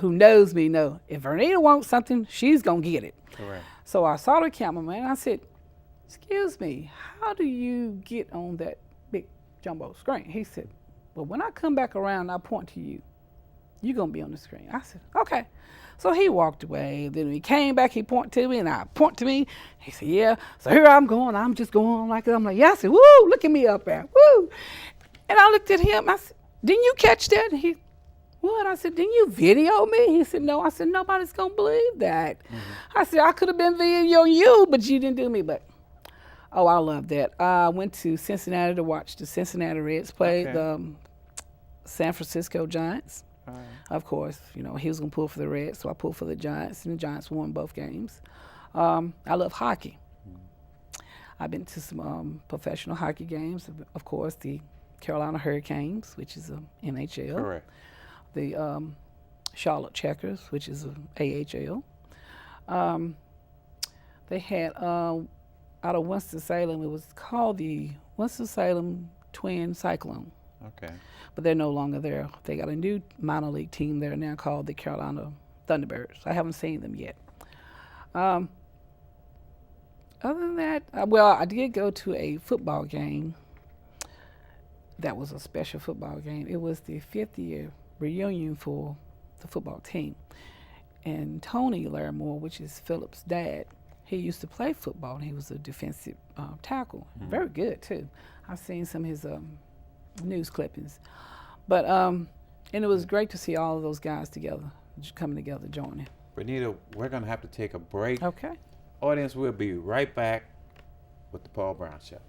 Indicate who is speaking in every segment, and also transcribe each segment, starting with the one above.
Speaker 1: who knows me know if Vernita wants something, she's gonna get it.
Speaker 2: Correct.
Speaker 1: So I saw the cameraman. I said, "Excuse me, how do you get on that big jumbo screen?" He said, "Well, when I come back around, I point to you. You're gonna be on the screen." I said, "Okay." So he walked away. Then when he came back, he pointed to me, and I point to me. He said, "Yeah." So here I'm going. I'm just going like that. I'm like, "Yeah." I said, "Woo! Look at me up there, woo!" And I looked at him. I said, "Didn't you catch that?" And he, "What?" I said, "Didn't you video me?" He said, "No." I said, "Nobody's gonna believe that." I said, "I could have been videoing you, but you didn't do me." But oh, I love that. I went to Cincinnati to watch the Cincinnati Reds play the San Francisco Giants. Of course, you know, he was going to pull for the Reds, so I pulled for the Giants, and the Giants won both games. I love hockey. I've been to some professional hockey games. Of course, the Carolina Hurricanes, which is a NHL.
Speaker 2: Correct.
Speaker 1: The Charlotte Checkers, which is a AHL. They had, out of Winston-Salem, it was called the Winston-Salem Twin Cyclone.
Speaker 2: Okay.
Speaker 1: But they're no longer there. They got a new minor league team there now called the Carolina Thunderbirds. I haven't seen them yet. Other than that, well, I did go to a football game. That was a special football game. It was the 5th year reunion for the football team. And Tony Larimore, which is Philip's dad, he used to play football, and he was a defensive tackle. Very good, too. I've seen some of his news clippings. But, and it was great to see all of those guys together, coming together, joining.
Speaker 2: Vernita, we're going to have to take a break.
Speaker 1: Okay.
Speaker 2: Audience, we'll be right back with the Paul Brown Show.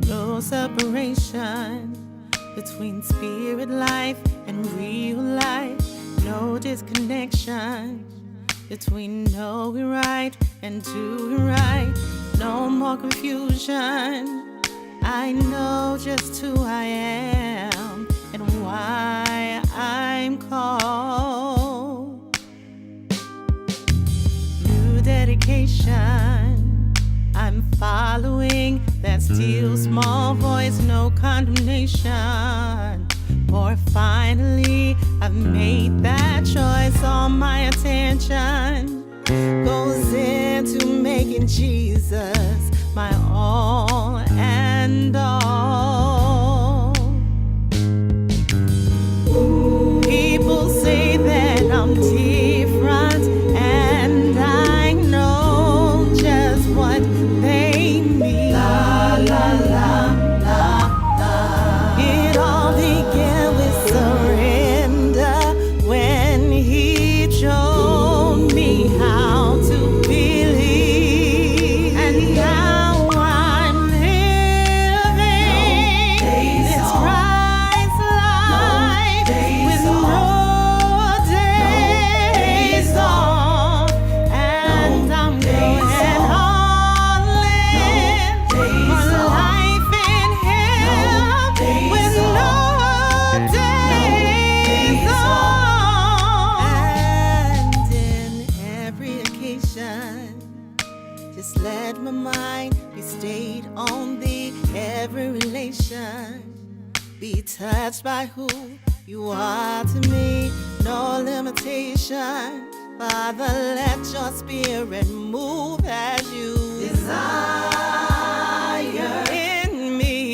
Speaker 3: No separation between spirit life and real life. No disconnection between knowing right and doing right. No more confusion. I know just who I am and why I'm called. New dedication I'm following, that still small voice, no condemnation. For finally I've made that choice. All my attention goes into making Jesus my all and all. People say that I'm different, and I know just what they mean. La la la la la. It all began with surrender when He showed me how to believe, and now I'm living this Christ life with no days off, and I'm going all in for life in Him with no days off. And in every occasion, just let my mind be stayed on Thee. Every relation be touched by who You are to me, no limitation. Father, let Your Spirit move as You desire in me.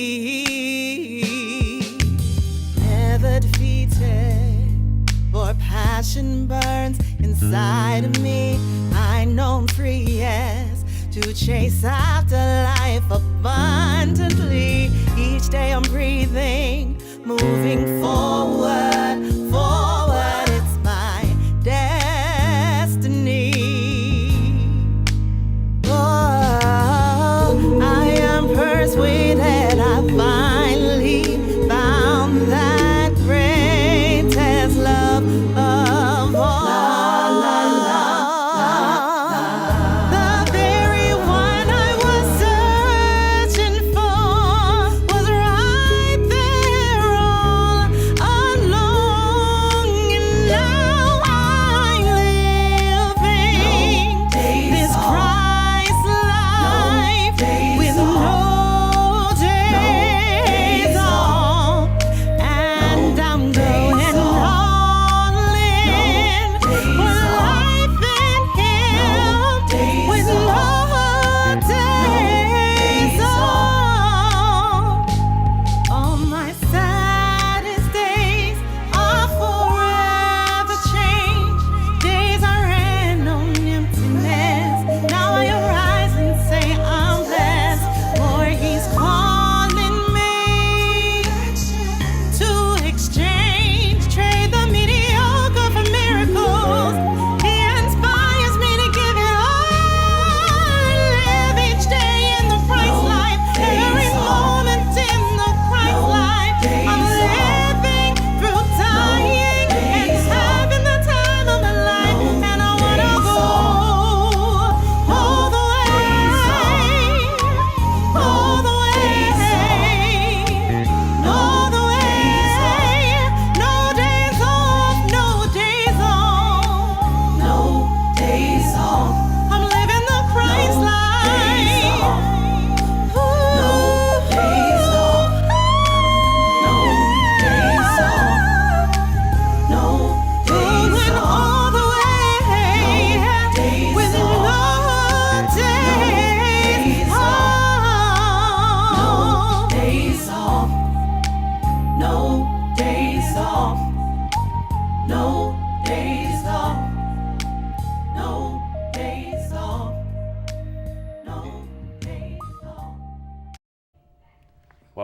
Speaker 3: Never defeated, for passion burns inside of me. I know I'm free, yes, to chase after life abundantly. Each day I'm breathing, moving forward, forward. It's my destiny. Oh, I am persuaded I finally found that greatest love of all. The very one I was searching for was right there all along.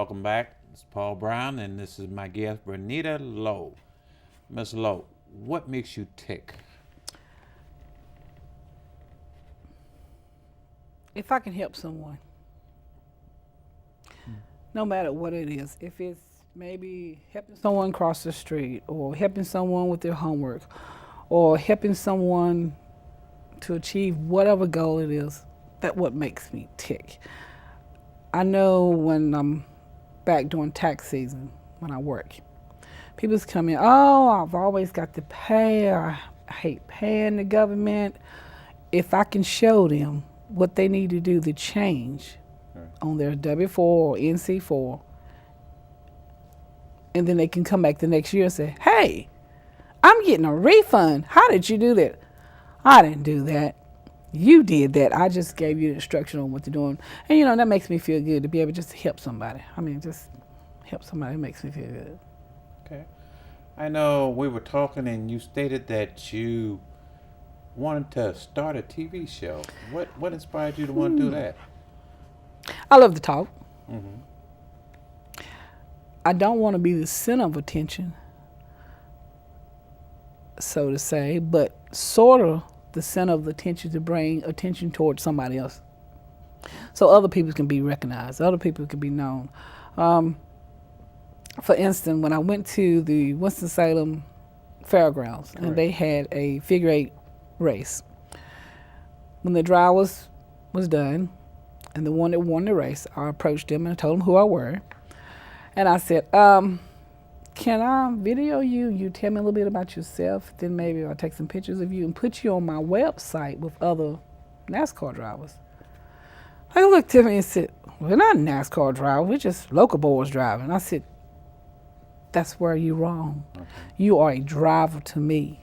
Speaker 2: Welcome back. It's Paul Brown, and this is my guest, Vernita Lowe. Miss Lowe, what makes you tick?
Speaker 1: If I can help someone, no matter what it is, if it's maybe helping someone cross the street, or helping someone with their homework, or helping someone to achieve whatever goal it is, that's what makes me tick. I know when I'm back during tax season, when I work, people's come in, oh, I've always got to pay, I hate paying the government. If I can show them what they need to do to change on their W-4 or NC-4, and then they can come back the next year and say, hey, I'm getting a refund. How did you do that? I didn't do that. You did that. I just gave you the instruction on what to do. And, you know, that makes me feel good to be able just to help somebody. I mean, just help somebody. It makes me feel good.
Speaker 2: Okay. I know we were talking and you stated that you wanted to start a TV show. What inspired you to want to do that?
Speaker 1: I love to talk.
Speaker 2: Mm-hmm.
Speaker 1: I don't want to be the center of attention, so to say, but sort of the center of attention to bring attention towards somebody else. So other people can be recognized, other people can be known. For instance, when I went to the Winston-Salem Fairgrounds, and they had a figure 8 race. When the drive was done, and the one that won the race, I approached them and I told them who I were. And I said, can I video you? You tell me a little bit about yourself, then maybe I'll take some pictures of you and put you on my website with other NASCAR drivers. They looked at me and said, we're not NASCAR drivers, we're just local boys driving. I said, that's where you're wrong. Okay. You are a driver to me.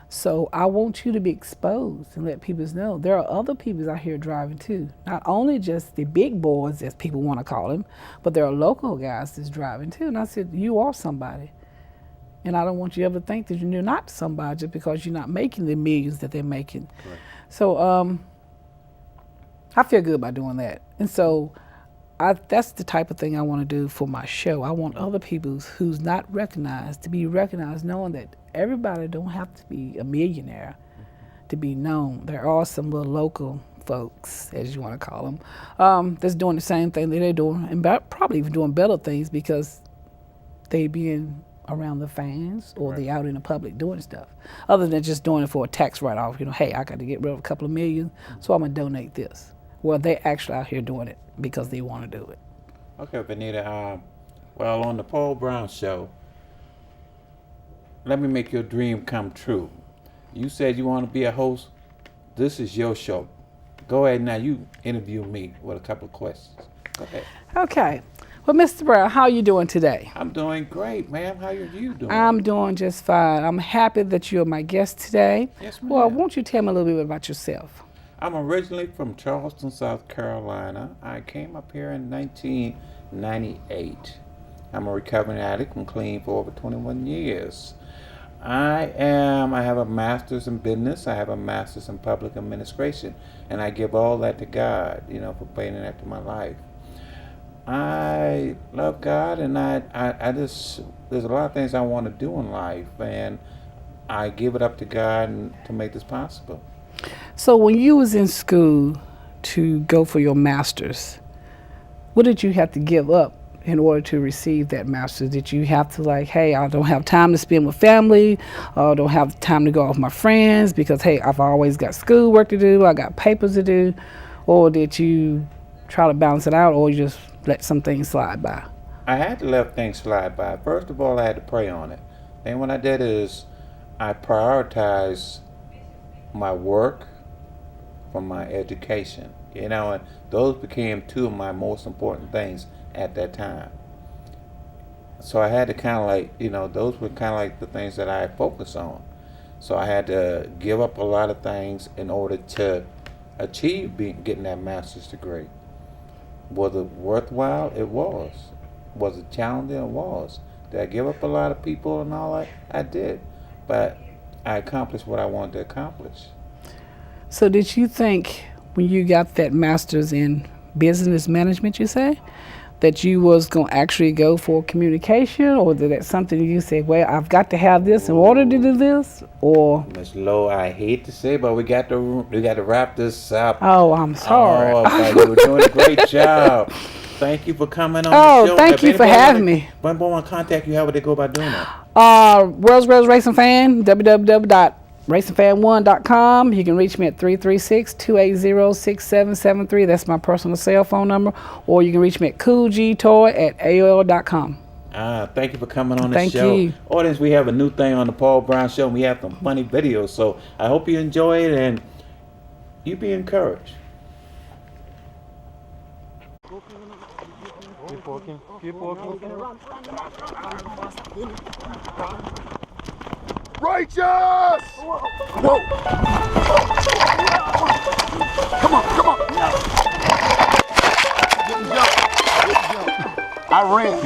Speaker 1: So I want you to be exposed and let people know there are other people out here driving too. Not only just the big boys, as people want to call them, but there are local guys that's driving too. And I said, you are somebody. And I don't want you to ever think that you're not somebody just because you're not making the millions that they're making. Correct. So I feel good about doing that. And so that's the type of thing I want to do for my show. I want other people who's not recognized to be recognized, knowing that everybody don't have to be a millionaire to be known. There are some little local folks, as you want to call them, that's doing the same thing that they're doing, and probably even doing better things because they being around the fans or they out in the public doing stuff, other than just doing it for a tax write-off. You know, hey, I got to get rid of a couple of million, so I'm going to donate this. Well, they're actually out here doing it because they want to do it.
Speaker 2: Okay, Vernita. Well, on the Paul Brown Show, let me make your dream come true. You said you want to be a host. This is your show. Go ahead now. You interview me with a couple of questions. Go ahead.
Speaker 1: Okay. Well, Mr. Brown, how are you doing today?
Speaker 2: I'm doing great, ma'am. How are you doing?
Speaker 1: I'm doing just fine. I'm happy that you're my guest today.
Speaker 2: Yes, ma'am.
Speaker 1: Well, won't you tell me a little bit about yourself?
Speaker 2: I'm originally from Charleston, South Carolina. I came up here in 1998. I'm a recovering addict and clean for over 21 years. I have a master's in business. I have a master's in public administration, and I give all that to God, for putting that to my life. I love God, and I just, there's a lot of things I want to do in life, and I give it up to God to make this possible.
Speaker 1: So when you was in school to go for your master's, what did you have to give up in order to receive that master's? Did you have to hey, I don't have time to spend with family, or I don't have time to go out with my friends because, hey, I've always got schoolwork to do, I got papers to do, or did you try to balance it out, or you just let some things slide by?
Speaker 2: I had to let things slide by. First of all, I had to pray on it. Then what I did is I prioritized my work from my education, and those became two of my most important things at that time. So I had to kind of those were kind of like the things that I focused on. So I had to give up a lot of things in order to achieve getting that master's degree. Was it worthwhile? It was. Was it challenging? It was. Did I give up a lot of people and all that? I did. But I accomplished what I wanted to accomplish.
Speaker 1: So did you think when you got that master's in business management, you say, that you was going to actually go for communication, or that that's something you said, well, I've got to have this in order to do this, or?
Speaker 2: Miss Lowe, I hate to say, but we got to wrap this up.
Speaker 1: Oh, I'm sorry.
Speaker 2: Oh, but you were doing a great job. Thank you for coming on the show.
Speaker 1: Oh, thank you for having me.
Speaker 2: When people want to contact you, how would they go about doing that?
Speaker 1: World's Greatest Racing Fan, www.racingfan1.com. You can reach me at 336-280-6773. That's my personal cell phone number. Or you can reach me at coolgtoy@aol.com.
Speaker 2: Thank you for coming on the
Speaker 1: Thank
Speaker 2: show.
Speaker 1: you.
Speaker 2: Audience, we have a new thing on the Paul Brown Show, and we have some funny videos. So I hope you enjoy it, and you be encouraged.
Speaker 4: Keep walking. Keep walking. Righteous! Whoa! Come on, come on! Didn't jump. I ran.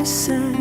Speaker 3: Listen.